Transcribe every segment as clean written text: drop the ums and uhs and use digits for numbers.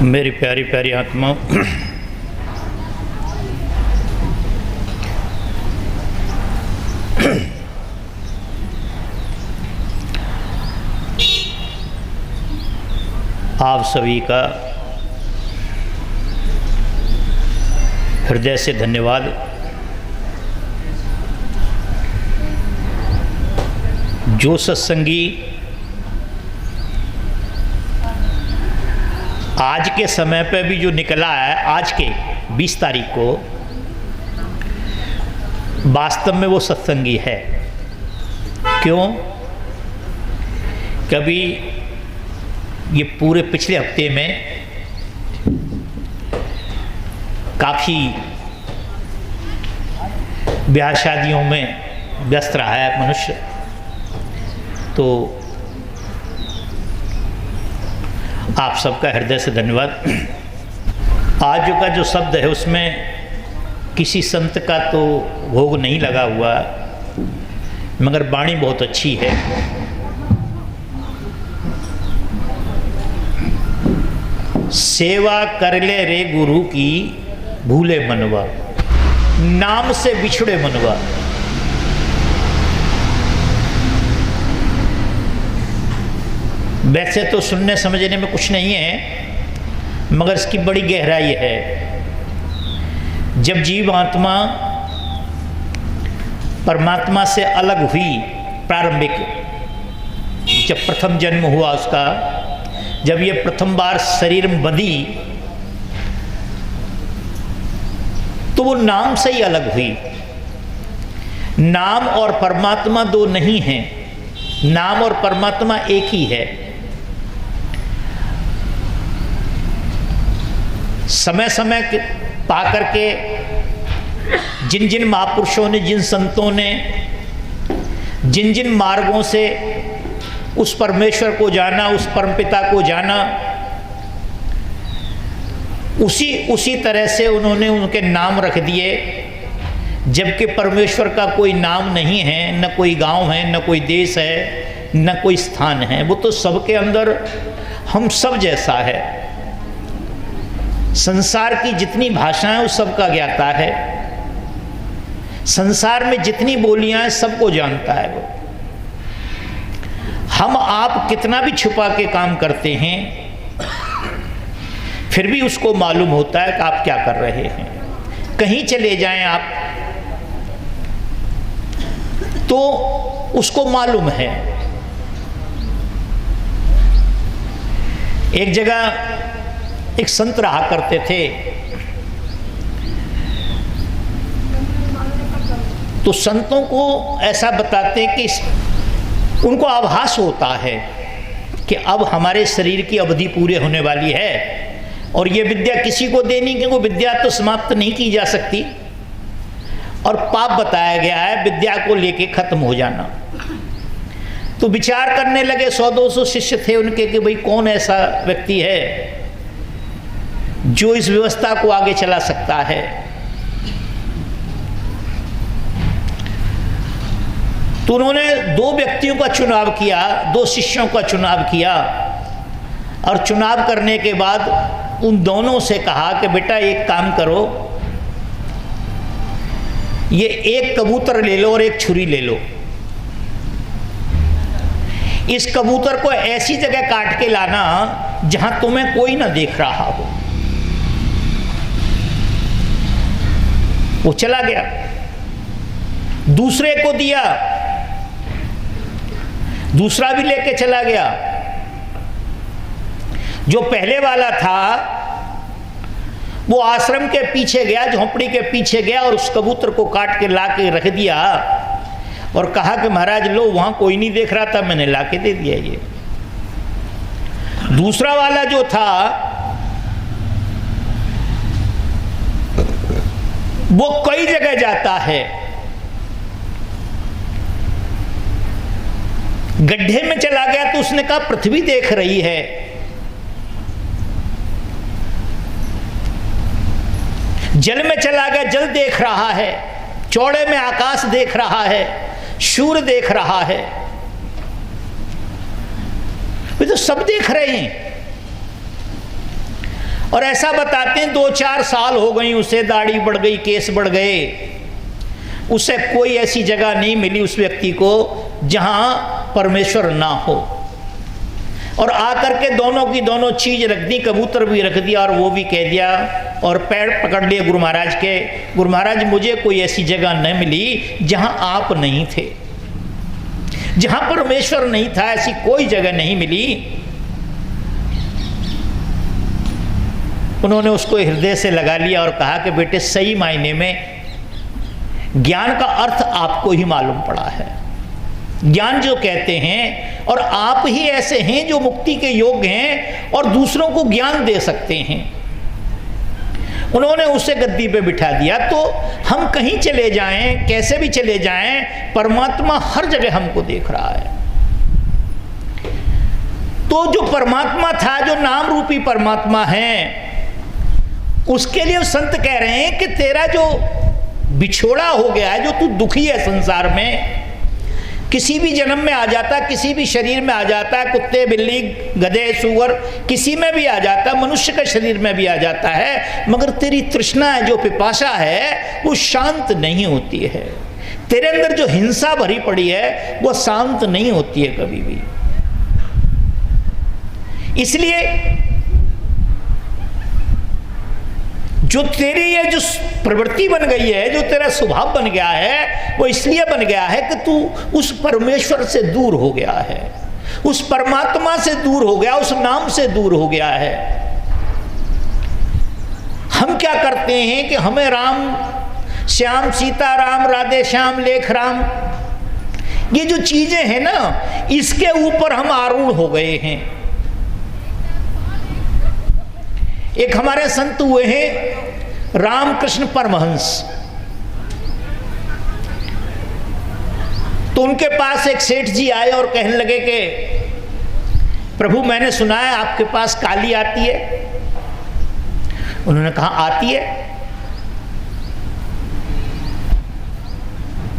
मेरी प्यारी प्यारी आत्मा, आप सभी का हृदय से धन्यवाद। जो सत्संगी आज के समय पे भी जो निकला है, आज के 20 तारीख को, वास्तव में वो सत्संगी है। क्यों? कभी ये पूरे पिछले हफ्ते में काफ़ी ब्याह शादियों में व्यस्त रहा है मनुष्य, तो आप सबका हृदय से धन्यवाद। आज का जो शब्द है उसमें किसी संत का तो भोग नहीं लगा हुआ, मगर वाणी बहुत अच्छी है। सेवा कर ले रे गुरु की, भूले मनवा, नाम से बिछड़े मनवा। वैसे तो सुनने समझने में कुछ नहीं है, मगर इसकी बड़ी गहराई है। जब जीव आत्मा परमात्मा से अलग हुई, प्रारंभिक जब प्रथम जन्म हुआ उसका, जब ये प्रथम बार शरीर में बंधी, तो वो नाम से ही अलग हुई। नाम और परमात्मा दो नहीं हैं, नाम और परमात्मा एक ही है। समय समय पा करके जिन जिन महापुरुषों ने, जिन संतों ने, जिन जिन मार्गों से उस परमेश्वर को जाना, उस परमपिता को जाना, उसी तरह से उन्होंने उनके नाम रख दिए। जबकि परमेश्वर का कोई नाम नहीं है, न कोई गांव है, न कोई देश है, न कोई स्थान है। वो तो सबके अंदर हम सब जैसा है। संसार की जितनी भाषाएं उस सबका ज्ञाता है। संसार में जितनी बोलियां हैं सबको जानता है वो। हम आप कितना भी छुपा के काम करते हैं, फिर भी उसको मालूम होता है कि आप क्या कर रहे हैं। कहीं चले जाएं आप तो उसको मालूम है। एक जगह एक संत रहा करते थे, तो संतों को ऐसा बताते कि उनको आभास होता है कि अब हमारे शरीर की अवधि पूरे होने वाली है, और ये विद्या किसी को देनी, क्योंकि विद्या तो समाप्त नहीं की जा सकती, और पाप बताया गया है विद्या को लेके खत्म हो जाना। तो विचार करने लगे, 100-200 शिष्य थे उनके, कि भाई कौन ऐसा व्यक्ति है जो इस व्यवस्था को आगे चला सकता है। तो उन्होंने 2 व्यक्तियों का चुनाव किया, 2 शिष्यों का चुनाव किया, और चुनाव करने के बाद उन दोनों से कहा कि बेटा एक काम करो, ये एक कबूतर ले लो और एक छुरी ले लो। इस कबूतर को ऐसी जगह काट के लाना जहां तुम्हें कोई ना देख रहा हो। वो चला गया, दूसरे को दिया, दूसरा भी लेके चला गया। जो पहले वाला था वो आश्रम के पीछे गया, झोंपड़ी के पीछे गया, और उस कबूतर को काट के ला के रख दिया, और कहा कि महाराज लो, वहां कोई नहीं देख रहा था, मैंने ला के दे दिया ये। दूसरा वाला जो था वो कई जगह जाता है, गड्ढे में चला गया तो उसने कहा पृथ्वी देख रही है, जल में चला गया, जल देख रहा है, चौड़े में आकाश देख रहा है, सूर्य देख रहा है, वे तो सब देख रहे हैं। और ऐसा बताते हैं 2-4 साल हो गई उसे, दाढ़ी बढ़ गई, केस बढ़ गए, उसे कोई ऐसी जगह नहीं मिली उस व्यक्ति को जहां परमेश्वर ना हो। और आकर के दोनों की दोनों चीज रख दी, कबूतर भी रख दिया और वो भी कह दिया, और पैर पकड़ लिए गुरु महाराज के, गुरु महाराज मुझे कोई ऐसी जगह न मिली जहां आप नहीं थे, जहां परमेश्वर नहीं था, ऐसी कोई जगह नहीं मिली। उन्होंने उसको हृदय से लगा लिया और कहा कि बेटे सही मायने में ज्ञान का अर्थ आपको ही मालूम पड़ा है। ज्ञान जो कहते हैं, और आप ही ऐसे हैं जो मुक्ति के योग्य हैं और दूसरों को ज्ञान दे सकते हैं। उन्होंने उसे गद्दी पे बिठा दिया। तो हम कहीं चले जाएं, कैसे भी चले जाएं, परमात्मा हर जगह हमको देख रहा है। तो जो परमात्मा था, जो नाम रूपी परमात्मा है, उसके लिए संत कह रहे हैं कि तेरा जो बिछोड़ा हो गया है, जो तू दुखी है संसार में, किसी भी जन्म में आ जाता, किसी भी शरीर में आ जाता है, कुत्ते, बिल्ली, गधे, सूअर, किसी में भी आ जाता, मनुष्य के शरीर में भी आ जाता है, मगर तेरी तृष्णा है, जो पिपासा है, वो शांत नहीं होती है। तेरे अंदर जो हिंसा भरी पड़ी है वो शांत नहीं होती है कभी भी। इसलिए जो तेरी ये जो प्रवृत्ति बन गई है, जो तेरा स्वभाव बन गया है, वो इसलिए बन गया है कि तू उस परमेश्वर से दूर हो गया है, उस परमात्मा से दूर हो गया, उस नाम से दूर हो गया है। हम क्या करते हैं कि हमें राम श्याम, सीता राम, राधे श्याम, लेख राम, ये जो चीजें हैं ना, इसके ऊपर हम आरूढ़ हो गए हैं। एक हमारे संत हुए हैं रामकृष्ण परमहंस, तो उनके पास एक सेठ जी आए और कहने लगे कि प्रभु मैंने सुना है आपके पास काली आती है। उन्होंने कहा आती है,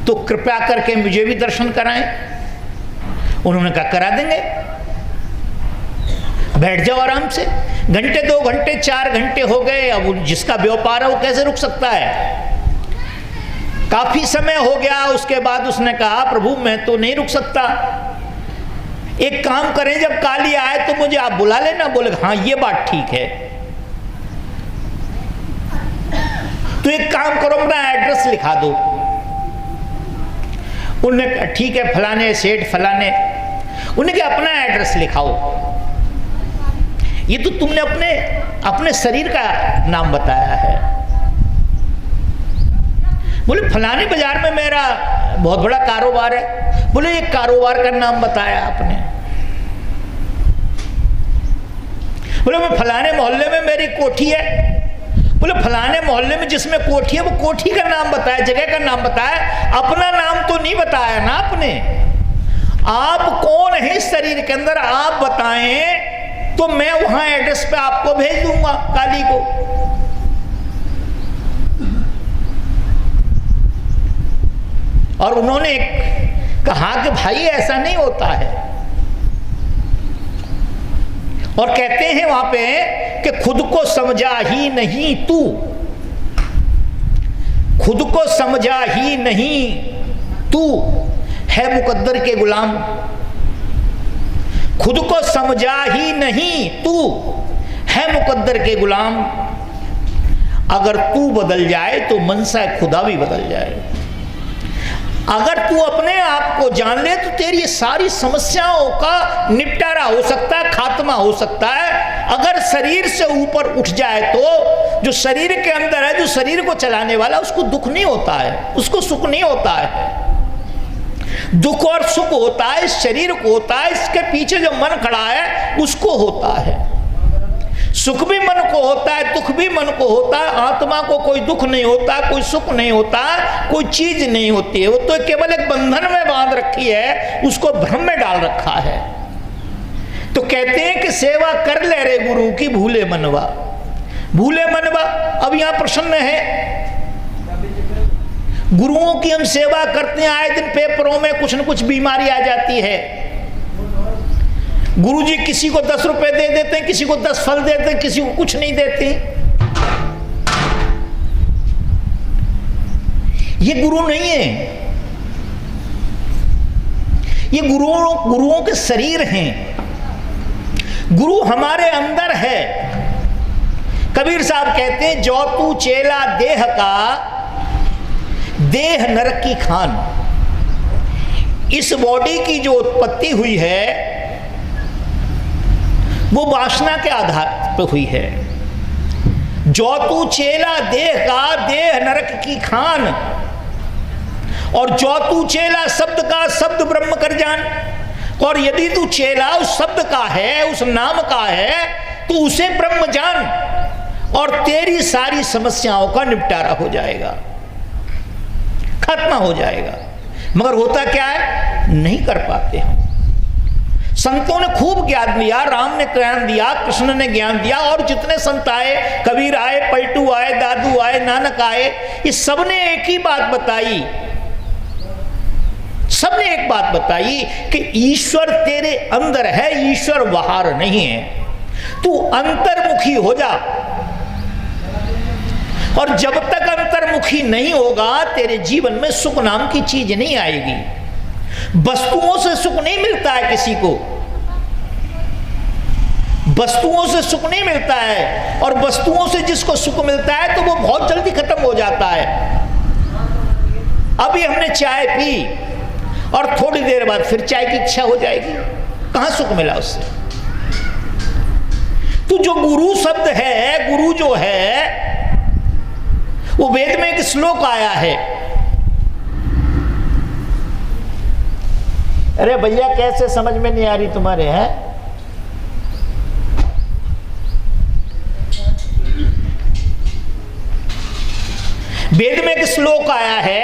तो कृपया करके मुझे भी दर्शन कराएं। उन्होंने कहा करा देंगे, बैठ जाओ आराम से। घंटे, 2 घंटे, 4 घंटे हो गए। अब जिसका व्यापार है वो कैसे रुक सकता है। काफी समय हो गया। उसके बाद उसने कहा प्रभु मैं तो नहीं रुक सकता, एक काम करें जब काली आए तो मुझे आप बुला लेना। बोले हाँ ये बात ठीक है। तो एक काम करो अपना एड्रेस लिखा दो। उन्होंने कहा ठीक है फलाने सेठ फलाने। उन्होंने कहा अपना एड्रेस लिखाओ। ये तो तुमने अपने शरीर का नाम बताया है। बोले फलाने बाजार में मेरा बहुत बड़ा कारोबार है। बोले एक कारोबार का नाम बताया आपने। बोले मैं फलाने मोहल्ले में मेरी कोठी है। बोले फलाने मोहल्ले में जिसमें कोठी है वो कोठी का नाम बताया, जगह का नाम बताया, अपना नाम तो नहीं बताया ना आपने। आप कौन है इस शरीर के अंदर आप बताएं तो मैं वहां एड्रेस पे आपको भेज दूंगा काली को। और उन्होंने कहा कि भाई ऐसा नहीं होता है। और कहते हैं वहां पे कि खुद को समझा ही नहीं तू, खुद को समझा ही नहीं तू है मुकद्दर के गुलाम। खुद को समझा ही नहीं तू है मुकद्दर के गुलाम। अगर तू बदल जाए तो मनसा खुदा भी बदल जाए। अगर तू अपने आप को जान ले तो तेरी सारी समस्याओं का निपटारा हो सकता है, खात्मा हो सकता है। अगर शरीर से ऊपर उठ जाए तो जो शरीर के अंदर है, जो शरीर को चलाने वाला, उसको दुख नहीं होता है, उसको सुख नहीं होता है। दुख और सुख होता है इस शरीर को होता है, इसके पीछे जो मन खड़ा है उसको होता है। सुख भी मन को होता है, दुख भी मन को होता है। आत्मा को कोई दुख नहीं होता, कोई सुख नहीं होता, कोई चीज नहीं होती है। वो तो केवल एक बंधन में बांध रखी है, उसको भ्रम में डाल रखा है। तो कहते हैं कि सेवा कर ले रे गुरु की भूले मनवा, भूले मनवा। अब यहां प्रश्न है, गुरुओं की हम सेवा करते हैं, आए दिन पेपरों में कुछ न कुछ बीमारी आ जाती है। गुरुजी किसी को 10 रुपए दे देते हैं, किसी को 10 फल देते हैं, किसी को कुछ नहीं देते। ये गुरु नहीं है, ये गुरुओं के शरीर हैं। गुरु हमारे अंदर है। कबीर साहब कहते हैं, जो तू चेला देह का, देह नरक की खान। इस बॉडी की जो उत्पत्ति हुई है वो वासना के आधार पर हुई है। जो तू चेला देह का, देह नरक की खान। और जो तू चेला शब्द का, शब्द ब्रह्म कर जान। और यदि तू चेला उस शब्द का है, उस नाम का है, तो उसे ब्रह्म जान और तेरी सारी समस्याओं का निपटारा हो जाएगा, खत्म हो जाएगा। मगर होता क्या है, नहीं कर पाते हम। संतों ने खूब ज्ञान दिया, राम ने ज्ञान दिया, कृष्ण ने ज्ञान दिया, और जितने संत आए, कबीर आए, पलटू आए, दादू आए, नानक आए, ये सबने एक ही बात बताई। सबने एक बात बताई कि ईश्वर तेरे अंदर है, ईश्वर बाहर नहीं है। तू अंतर्मुखी हो जा, और जब तक अंतर्मुखी नहीं होगा तेरे जीवन में सुख नाम की चीज नहीं आएगी। वस्तुओं से सुख नहीं मिलता है किसी को, वस्तुओं से सुख नहीं मिलता है, और वस्तुओं से जिसको सुख मिलता है तो वो बहुत जल्दी खत्म हो जाता है। अभी हमने चाय पी और थोड़ी देर बाद फिर चाय की इच्छा हो जाएगी, कहां सुख मिला उससे। तो जो गुरु शब्द है, गुरु जो है, वो वेद में एक श्लोक आया है। अरे भैया कैसे समझ में नहीं आ रही तुम्हारे, हैं? वेद में एक श्लोक आया है,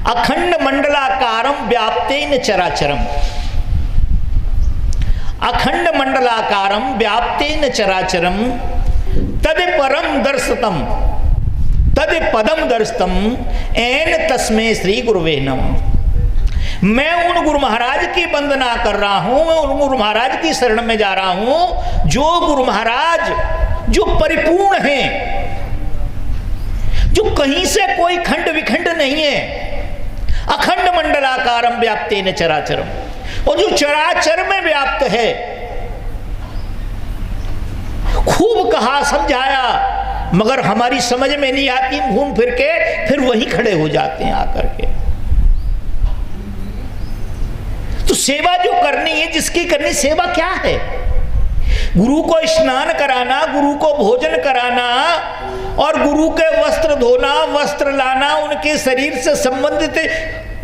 अखंड मंडलाकारम व्याप्तेन चराचरम। अखंड मंडलाकारम व्याप्तेन चराचरम तद परम दर्शतम, तद पदम दर्शतम एन तस्मै श्री गुरुवे नमः। मैं उन गुरु महाराज की वंदना कर रहा हूं, मैं उन गुरु महाराज की शरण में जा रहा हूं, जो गुरु महाराज जो परिपूर्ण हैं, जो कहीं से कोई खंड विखंड नहीं है। अखंड मंडलाकारम व्याप्तेन चराचरम, और जो चराचर में व्याप्त है। खूब कहा, समझाया, मगर हमारी समझ में नहीं आती, घूम फिर के फिर वहीं खड़े हो जाते हैं आकर के। तो सेवा जो करनी है, जिसकी करनी, सेवा क्या है? गुरु को स्नान कराना, गुरु को भोजन कराना, और गुरु के वस्त्र धोना, वस्त्र लाना, उनके शरीर से संबंधित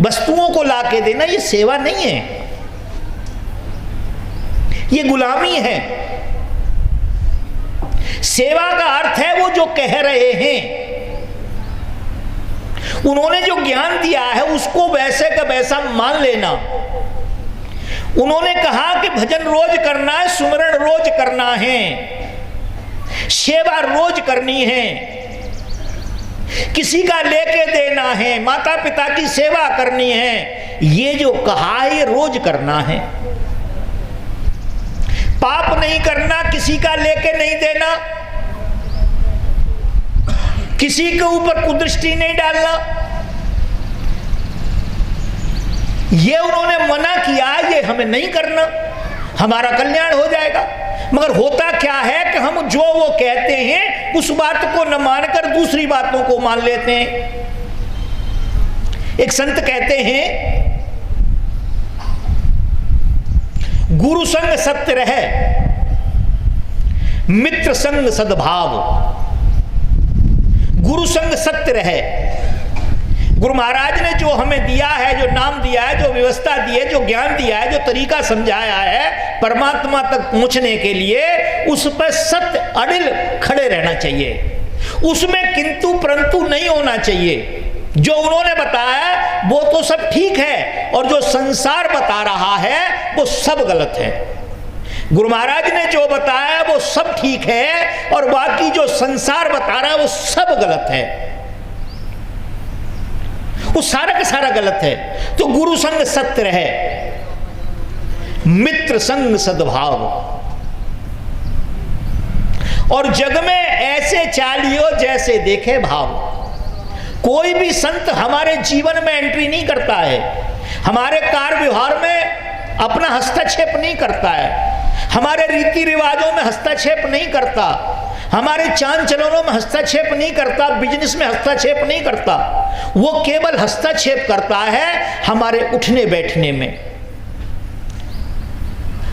वस्तुओं को लाके देना, ये सेवा नहीं है, ये गुलामी है। सेवा का अर्थ है वो जो कह रहे हैं, उन्होंने जो ज्ञान दिया है उसको वैसे का वैसा मान लेना। उन्होंने कहा कि भजन रोज करना है, सुमरण रोज करना है, सेवा रोज करनी है, किसी का लेके देना है, माता पिता की सेवा करनी है, ये जो कहा है ये रोज करना है। पाप नहीं करना, किसी का लेके नहीं देना, किसी के ऊपर कुदृष्टि नहीं डालना, ये उन्होंने मना किया, ये हमें नहीं करना, हमारा कल्याण हो जाएगा। मगर होता क्या है कि हम जो वो कहते हैं उस बात को न मानकर दूसरी बातों को मान लेते हैं। एक संत कहते हैं, गुरु संग सत्य रहे, मित्र संग सद्भाव। गुरु संग सत्य रहे। गुरु महाराज ने जो हमें दिया है, जो नाम दिया है, जो व्यवस्था दी है, जो ज्ञान दिया है, जो तरीका समझाया है परमात्मा तक पहुंचने के लिए, उस पर सत्य अडिल खड़े रहना चाहिए, उसमें किंतु परंतु नहीं होना चाहिए। जो उन्होंने बताया वो तो सब ठीक है, और जो संसार बता रहा है वो सब गलत है। गुरु महाराज ने जो बताया वो सब ठीक है, और बाकी जो संसार बता रहा है वो सब गलत है, वो सारा का सारा गलत है। तो गुरु संग सत्य रहे, मित्र संग सद्भाव। और जग में ऐसे चालियो जैसे देखे भाव। कोई भी संत हमारे जीवन में एंट्री नहीं करता है, हमारे कार्य व्यवहार में अपना हस्तक्षेप नहीं करता है, हमारे रीति रिवाजों में हस्तक्षेप नहीं करता, हमारे चाल चलनों में हस्तक्षेप नहीं करता, बिजनेस में हस्तक्षेप नहीं करता। वो केवल हस्तक्षेप करता है हमारे उठने बैठने में,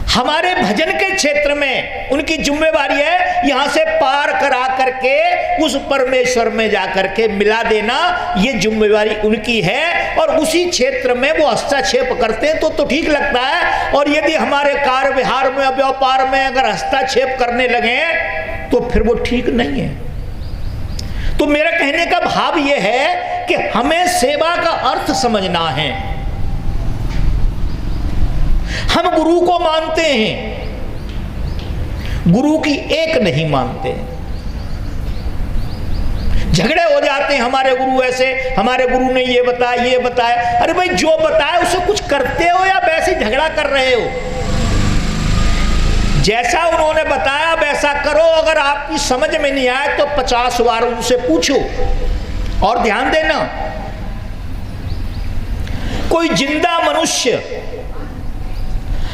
हमारे भजन के क्षेत्र में। उनकी जिम्मेवारी है यहां से पार करा करके उस परमेश्वर में जाकर के मिला देना, ये जिम्मेवारी उनकी है। और उसी क्षेत्र में वो हस्तक्षेप करते हैं तो ठीक लगता है। और यदि हमारे कार्य व्यवहार में, व्यापार में अगर हस्तक्षेप करने लगे तो फिर वो ठीक नहीं है। तो मेरा कहने का भाव ये है कि हमें सेवा का अर्थ समझना है। हम गुरु को मानते हैं, गुरु की एक नहीं मानते। झगड़े हो जाते हैं, हमारे गुरु ऐसे, हमारे गुरु ने ये बताया ये बताया। अरे भाई, जो बताया उसे कुछ करते हो या वैसे झगड़ा कर रहे हो? जैसा उन्होंने बताया वैसा करो। अगर आपकी समझ में नहीं आए तो 50 बार उनसे पूछो। और ध्यान देना, कोई जिंदा मनुष्य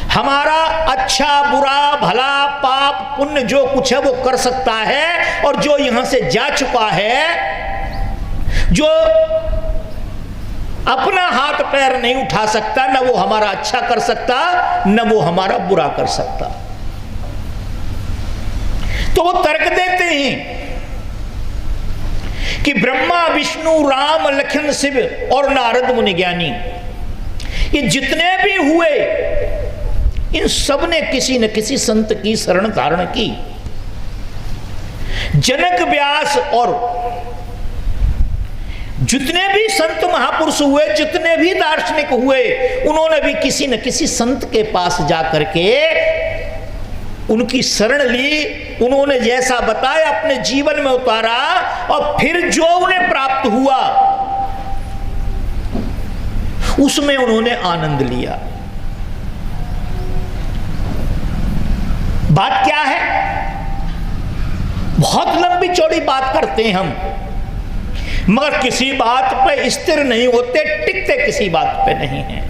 हमारा अच्छा बुरा भला पाप पुण्य जो कुछ है वो कर सकता है। और जो यहां से जा चुका है, जो अपना हाथ पैर नहीं उठा सकता, न वो हमारा अच्छा कर सकता न वो हमारा बुरा कर सकता। तो वो तर्क देते हैं कि ब्रह्मा विष्णु राम लखन शिव और नारद मुनि ज्ञानी, ये जितने भी हुए, इन सब ने किसी न किसी संत की शरण धारण की। जनक व्यास और जितने भी संत महापुरुष हुए, जितने भी दार्शनिक हुए, उन्होंने भी किसी न किसी संत के पास जाकर के उनकी शरण ली। उन्होंने जैसा बताया अपने जीवन में उतारा और फिर जो उन्हें प्राप्त हुआ उसमें उन्होंने आनंद लिया। बात क्या है? बहुत लंबी चौड़ी बात करते हैं हम, मगर किसी बात पे स्थिर नहीं होते, टिकते किसी बात पे नहीं है।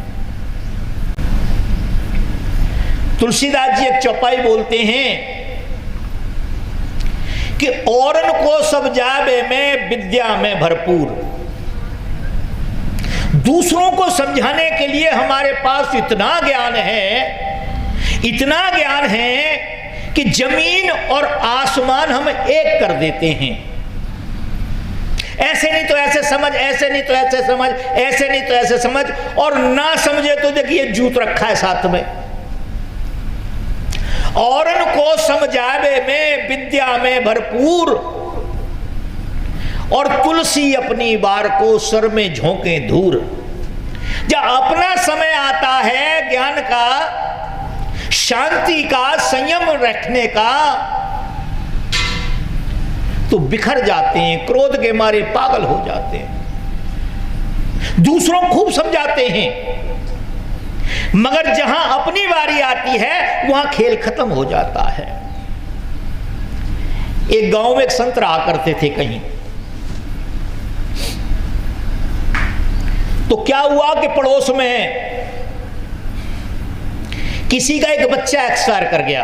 तुलसीदास जी एक चौपाई बोलते हैं कि औरन को सब जावे में विद्या में भरपूर। दूसरों को समझाने के लिए हमारे पास इतना ज्ञान है, इतना ज्ञान है कि जमीन और आसमान हम एक कर देते हैं। ऐसे नहीं तो ऐसे समझ, ऐसे नहीं तो ऐसे समझ, ऐसे नहीं तो ऐसे समझ। और ना समझे तो देखिए जूत रखा है साथ में। औरन को समझावे में विद्या में भरपूर, और तुलसी अपनी बार को सर में झोंके धूर। जब अपना समय आता है ज्ञान का, शांति का, संयम रखने का, तो बिखर जाते हैं, क्रोध के मारे पागल हो जाते हैं, दूसरों खूब समझाते हैं, मगर जहां अपनी बारी आती है वहां खेल खत्म हो जाता है। एक गांव में एक संत रहा करते थे कहीं, तो क्या हुआ कि पड़ोस में किसी का एक बच्चा एक्सपायर कर गया।